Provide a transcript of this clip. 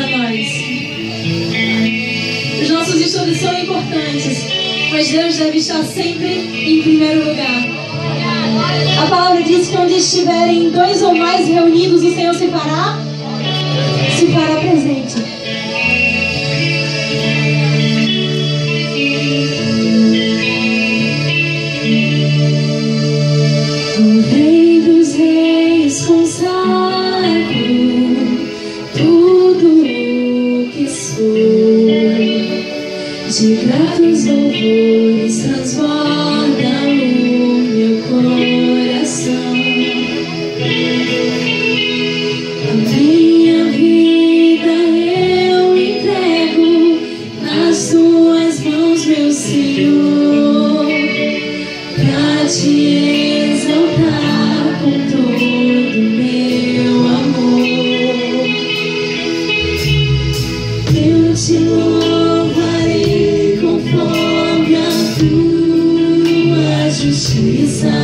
para nós. Os nossos estudos são importantes, mas Deus deve estar sempre em primeiro lugar. A palavra diz que onde estiverem 2 ou mais reunidos, o Senhor se fará presente. O Rei dos Reis consagro tudo o que sou, de gratos louvores transborda o meu coração. A minha vida eu entrego nas tuas mãos, meu Senhor, pra te exaltar com todo meu amor. Eu te louvarei conforme a tua justiça.